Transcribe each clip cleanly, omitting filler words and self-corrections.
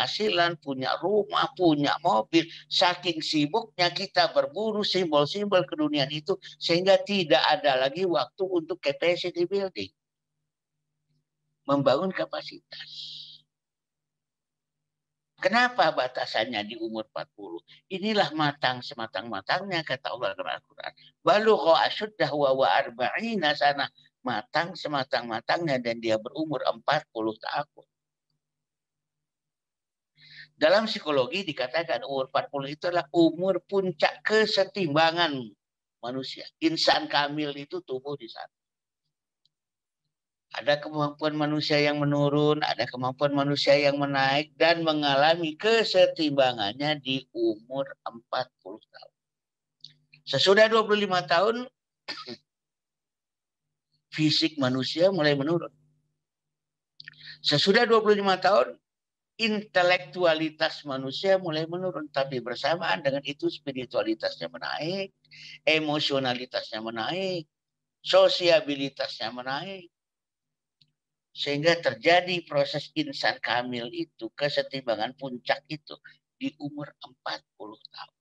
penghasilan, punya rumah, punya mobil. Saking sibuknya kita berburu simbol-simbol keduniaan itu, sehingga tidak ada lagi waktu untuk capacity building. Membangun kapasitas. Kenapa batasannya di umur 40? Inilah matang sematang-matangnya, kata Allah dalam Al-Quran. Balugha asyuddahu wa arba'ina sana. Matang sematang-matangnya dan dia berumur 40 tahun. Dalam psikologi dikatakan umur 40 itu adalah umur puncak kesetimbangan manusia. Insan kamil itu tumbuh di sana. Ada kemampuan manusia yang menurun, ada kemampuan manusia yang menaik, dan mengalami kesetimbangannya di umur 40 tahun. Sesudah 25 tahun, fisik manusia mulai menurun. Sesudah 25 tahun, intelektualitas manusia mulai menurun. Tapi bersamaan dengan itu spiritualitasnya menaik, emosionalitasnya menaik, sosiabilitasnya menaik. Sehingga terjadi proses insan kamil itu, kesetimbangan puncak itu di umur 40 tahun.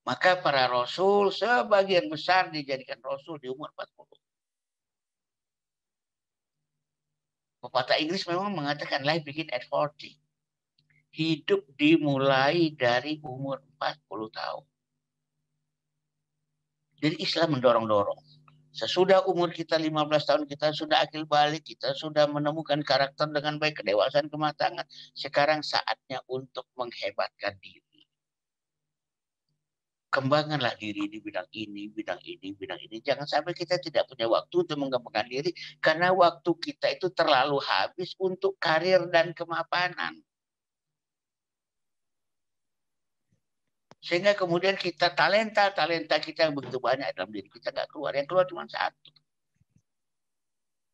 Maka para rasul sebagian besar dijadikan rasul di umur 40. Pepatah Inggris memang mengatakan life begin at 40. Hidup dimulai dari umur 40 tahun. Jadi Islam mendorong-dorong. Sesudah umur kita 15 tahun, kita sudah akil balik, kita sudah menemukan karakter dengan baik, kedewasaan, kematangan. Sekarang saatnya untuk menghebatkan diri. Kembangkanlah diri di bidang ini, bidang ini, bidang ini. Jangan sampai kita tidak punya waktu untuk mengembangkan diri, karena waktu kita itu terlalu habis untuk karir dan kemapanan. Sehingga kemudian kita talenta kita yang begitu banyak dalam diri kita nggak keluar. Yang keluar cuma satu.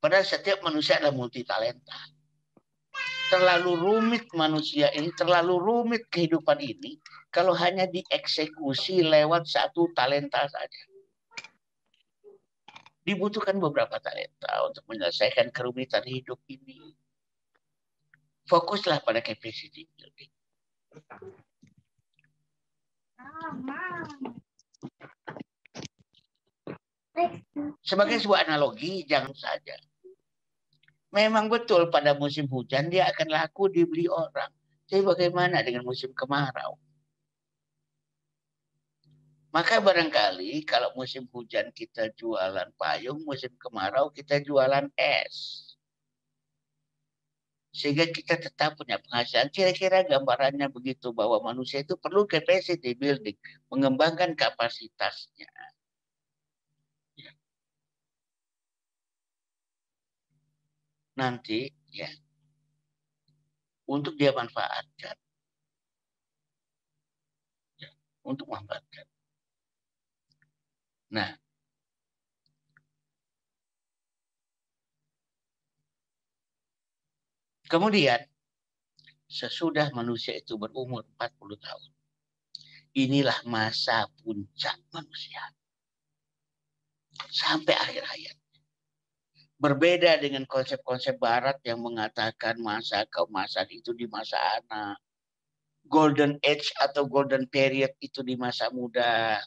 Padahal setiap manusia adalah multi talenta. Terlalu rumit manusia ini, terlalu rumit kehidupan ini, kalau hanya dieksekusi lewat satu talenta saja. Dibutuhkan beberapa talenta untuk menyelesaikan kerumitan hidup ini. Fokuslah pada capacity building. Sebagai sebuah analogi, jangan saja. Memang betul pada musim hujan dia akan laku dibeli orang. Tapi bagaimana dengan musim kemarau? Maka barangkali kalau musim hujan kita jualan payung, musim kemarau kita jualan es. Sehingga kita tetap punya penghasilan. Kira-kira gambarannya begitu, bahwa manusia itu perlu capacity building, mengembangkan kapasitasnya. Nanti ya, untuk dia manfaatkan. Ya, untuk manfaatkan. Nah, kemudian sesudah manusia itu berumur 40 tahun, inilah masa puncak manusia sampai akhir hayat. Berbeda dengan konsep-konsep barat yang mengatakan masa keemasan itu di masa anak, golden age atau golden period itu di masa muda.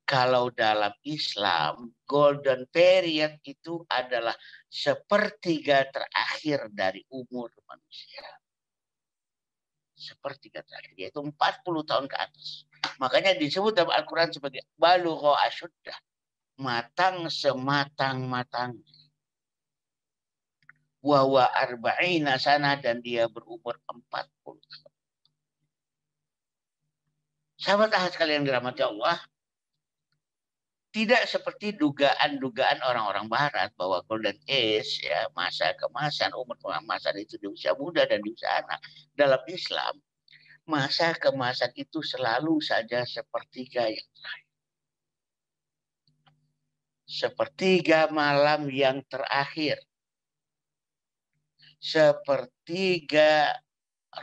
Kalau dalam Islam, golden period itu adalah sepertiga terakhir dari umur manusia. Sepertiga terakhir, yaitu 40 tahun ke atas. Makanya disebut dalam Al-Quran sebagai balugha asyuddah, matang sematang-matang. Wa arba'ina sana, dan dia berumur 40 tahun. Sahabat ahad sekalian dirahmati Allah, tidak seperti dugaan-dugaan orang-orang barat bahwa golden age, ya, masa keemasan, umur keemasan itu di usia muda dan di usia anak. Dalam Islam, masa keemasan itu selalu saja sepertiga yang terakhir. Sepertiga malam yang terakhir. Sepertiga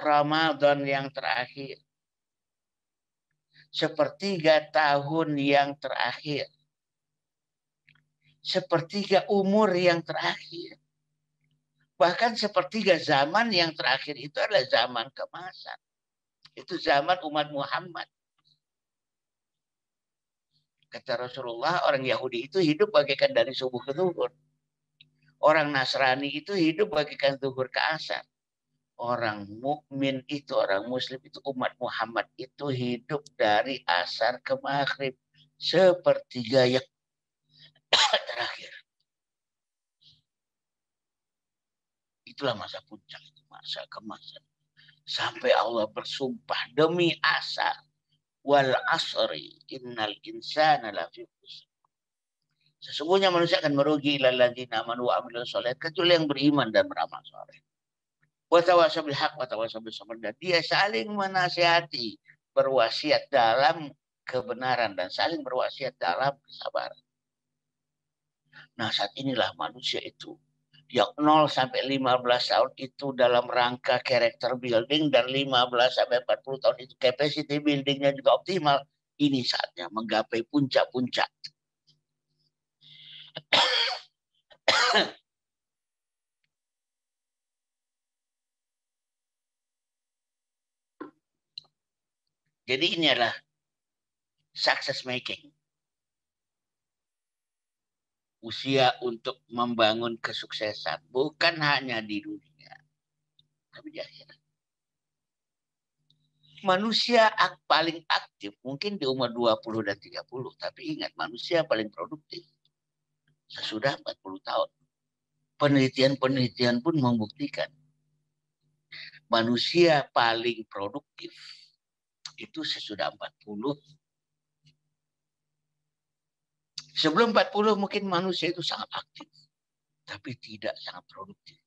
Ramadan yang terakhir. Sepertiga tahun yang terakhir. Sepertiga umur yang terakhir. Bahkan sepertiga zaman yang terakhir itu adalah zaman keemasan. Itu zaman umat Muhammad. Kata Rasulullah, orang Yahudi itu hidup bagaikan dari subuh ke zuhur. Orang Nasrani itu hidup bagaikan zuhur ke asar. Orang mukmin itu, orang muslim itu, umat Muhammad itu hidup dari asar ke maghrib. Sepertiga yang terakhir. Itulah masa puncak, masa kemasan. Sampai Allah bersumpah demi asar. Wal asri innal insana lafi khusr. Sesungguhnya manusia akan merugi lilladzina amanu wa amilus sholihat, kecuali yang beriman dan beramal saleh. Wa tawassaw bil haqq wa tawassaw bis sabr. Dia saling menasihati, berwasiat dalam kebenaran dan saling berwasiat dalam kesabaran. Nah, saat inilah manusia itu yang 0 sampai 15 tahun itu dalam rangka character building dan 15 sampai 40 tahun itu capacity buildingnya juga optimal. Ini saatnya menggapai puncak-puncak. Jadi ini adalah success making. Usia untuk membangun kesuksesan. Bukan hanya di dunia, tapi di akhirat. Manusia paling aktif mungkin di umur 20 dan 30. Tapi ingat, manusia paling produktif sesudah 40 tahun. Penelitian-penelitian pun membuktikan manusia paling produktif itu sesudah 40. Sebelum 40 mungkin manusia itu sangat aktif, tapi tidak sangat produktif.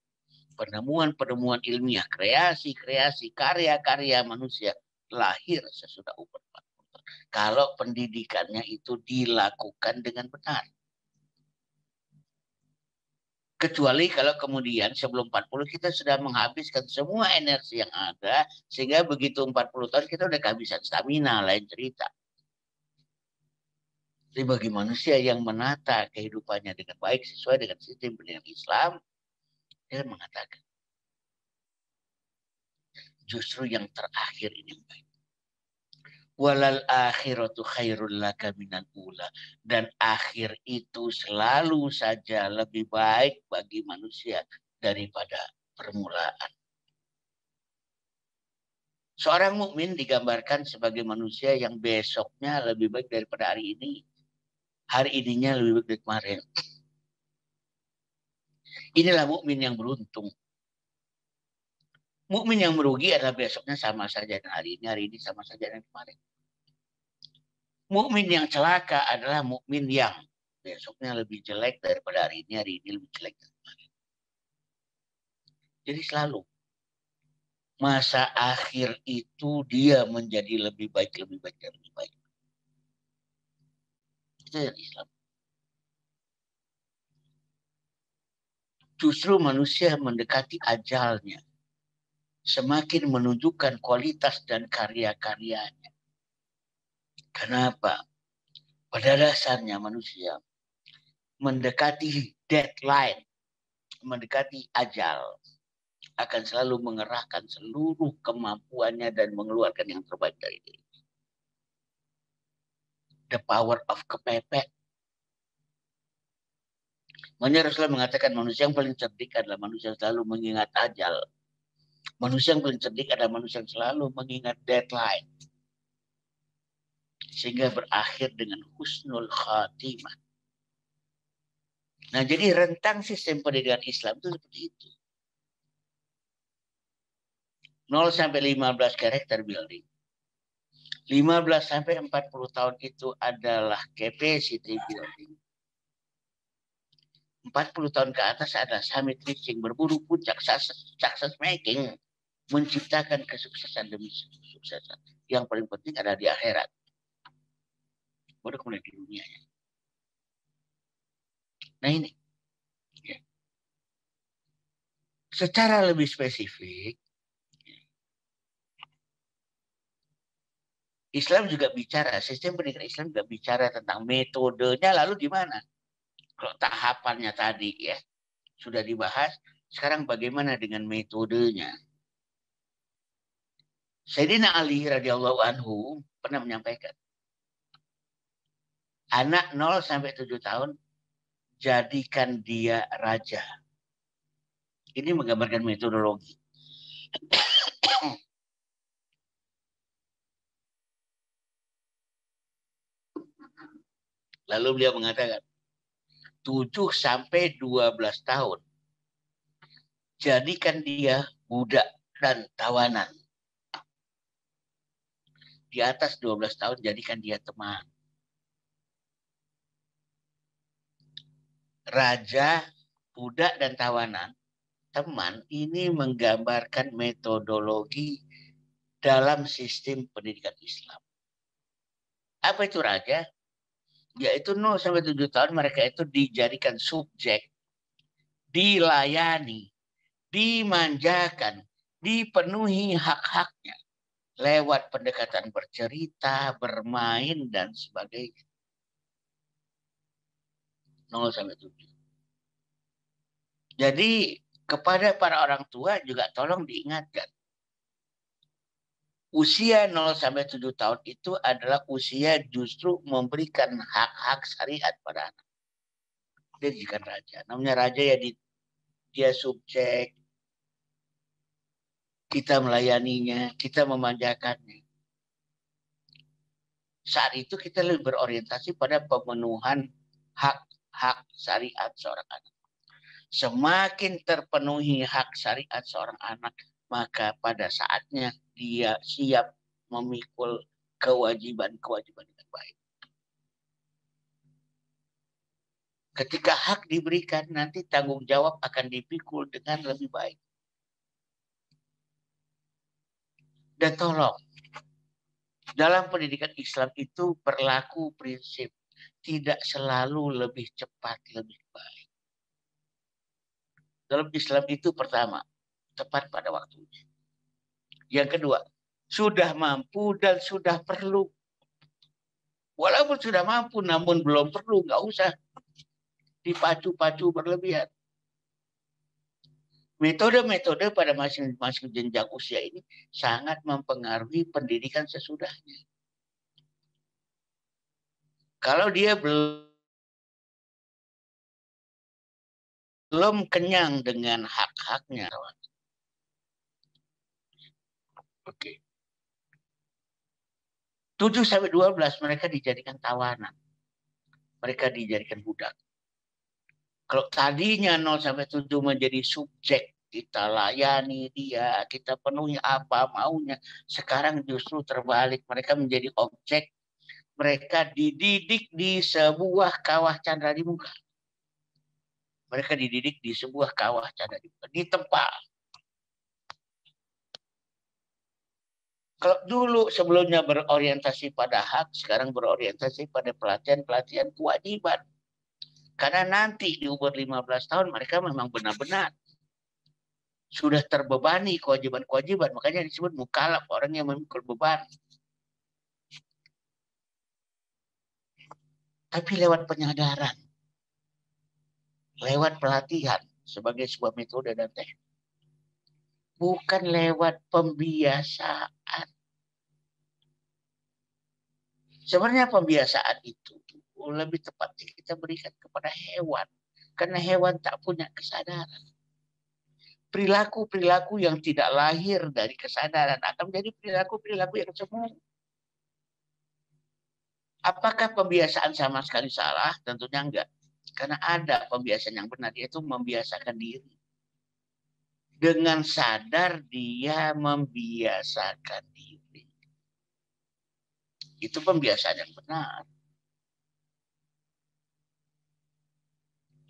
Penemuan-penemuan ilmiah, kreasi-kreasi, karya-karya manusia lahir sesudah umur 40. Kalau pendidikannya itu dilakukan dengan benar. Kecuali kalau kemudian sebelum 40 kita sudah menghabiskan semua energi yang ada, sehingga begitu 40 tahun kita udah kehabisan stamina, lain cerita. Jadi bagi manusia yang menata kehidupannya dengan baik sesuai dengan sistem pendidikan Islam, dia mengatakan justru yang terakhir ini baik. Walal akhiratu khairul laka minal ula. Dan akhir itu selalu saja lebih baik bagi manusia daripada permulaan. Seorang mukmin digambarkan sebagai manusia yang besoknya lebih baik daripada hari ini. Hari ininya lebih baik dari kemarin. Inilah mukmin yang beruntung. Mukmin yang merugi adalah besoknya sama saja dengan hari ini sama saja dengan kemarin. Mukmin yang celaka adalah mukmin yang besoknya lebih jelek daripada hari ini lebih jelek dari kemarin. Jadi selalu masa akhir itu dia menjadi lebih baik, lebih baik, dan lebih baik. Itu yang Islam. Justru manusia mendekati ajalnya semakin menunjukkan kualitas dan karya-karyanya. Kenapa? Pada dasarnya manusia mendekati deadline, mendekati ajal, akan selalu mengerahkan seluruh kemampuannya dan mengeluarkan yang terbaik dari diri. The power of kepepet. Makanya Rasulullah mengatakan manusia yang paling cerdik adalah manusia yang selalu mengingat ajal. Manusia yang paling cerdik adalah manusia yang selalu mengingat deadline. Sehingga berakhir dengan husnul khatimah. Nah, jadi rentang sistem pendidikan Islam itu seperti itu. 0 sampai 15 karakter building. 15 sampai 40 tahun itu adalah capacity building. 40 tahun ke atas adalah summit reaching, berburu puncak, success making, menciptakan kesuksesan demi kesuksesan. Yang paling penting adalah di akhirat. Baru kemudian di dunia. Nah ini. Ya. Secara lebih spesifik, Islam juga bicara, sistem pendidikan Islam juga bicara tentang metodenya, lalu gimana? Kalau tahapannya tadi ya sudah dibahas, Sekarang bagaimana dengan metodenya? Sayyidina Ali radhiyallahu anhu pernah menyampaikan, anak 0 sampai 7 tahun jadikan dia raja. Ini menggambarkan metodologi. Lalu beliau mengatakan, 7 sampai 12 tahun jadikan dia budak dan tawanan. Di atas 12 tahun jadikan dia teman. Raja, budak, dan tawanan, teman, ini menggambarkan metodologi dalam sistem pendidikan Islam. Apa itu raja? Yaitu 0 sampai 7 tahun mereka itu dijadikan subjek, dilayani, dimanjakan, dipenuhi hak-haknya lewat pendekatan bercerita, bermain, dan sebagainya. 0 sampai 7. Jadi kepada para orang tua juga tolong diingatkan. Usia 0 sampai 7 tahun itu adalah usia justru memberikan hak-hak syariat pada anak. Dia dijadikan raja. Namanya raja ya dia subjek. Kita melayaninya, kita memanjakannya. Saat itu kita lebih berorientasi pada pemenuhan hak-hak syariat seorang anak. Semakin terpenuhi hak syariat seorang anak, maka pada saatnya dia siap memikul kewajiban-kewajiban dengan baik. Ketika hak diberikan, nanti tanggung jawab akan dipikul dengan lebih baik. Dan tolong, dalam pendidikan Islam itu berlaku prinsip tidak selalu lebih cepat, lebih baik. Dalam Islam itu pertama, tepat pada waktunya. Yang kedua, sudah mampu dan sudah perlu. Walaupun sudah mampu namun belum perlu, nggak usah dipacu-pacu berlebihan. Metode-metode pada masing-masing jenjang usia ini sangat mempengaruhi pendidikan sesudahnya. Kalau dia belum kenyang dengan hak-haknya. Oke. 7 sampai 12 mereka dijadikan tawanan. Mereka dijadikan budak. Kalau tadinya 0 sampai 7 menjadi subjek, kita layani dia, kita penuhi apa maunya. Sekarang justru terbalik, mereka menjadi objek. Mereka dididik di sebuah kawah candra di muka. Mereka dididik di sebuah kawah candra di muka, di tempat. Kalau dulu sebelumnya berorientasi pada hak, sekarang berorientasi pada pelatihan-pelatihan kewajiban. Karena nanti di umur 15 tahun mereka memang benar-benar sudah terbebani kewajiban-kewajiban. Makanya disebut mukalaf, orang yang memikul beban. Tapi lewat penyadaran, lewat pelatihan sebagai sebuah metode dan teknik. Bukan lewat pembiasaan. Sebenarnya pembiasaan itu lebih tepatnya kita berikan kepada hewan. Karena hewan tak punya kesadaran. Perilaku-perilaku yang tidak lahir dari kesadaran akan menjadi perilaku-perilaku yang semu. Apakah pembiasaan sama sekali salah? Tentunya enggak. Karena ada pembiasaan yang benar, yaitu membiasakan diri. Dengan sadar dia membiasakan diri. Itu pembiasaan yang benar.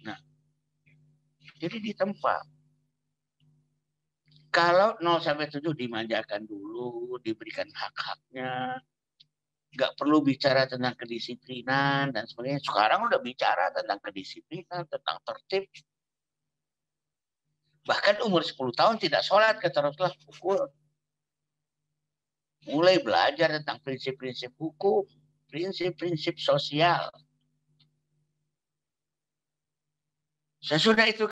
Nah, jadi di tempat. Kalau 0 sampai 7 dimanjakan dulu, diberikan hak-haknya, nggak perlu bicara tentang kedisiplinan dan sebagainya. Sekarang udah bicara tentang kedisiplinan, tentang tertib. Bahkan umur 10 tahun tidak sholat, kata Rasulullah, pukul. Mulai belajar tentang prinsip-prinsip hukum, prinsip-prinsip sosial. Sesudah itu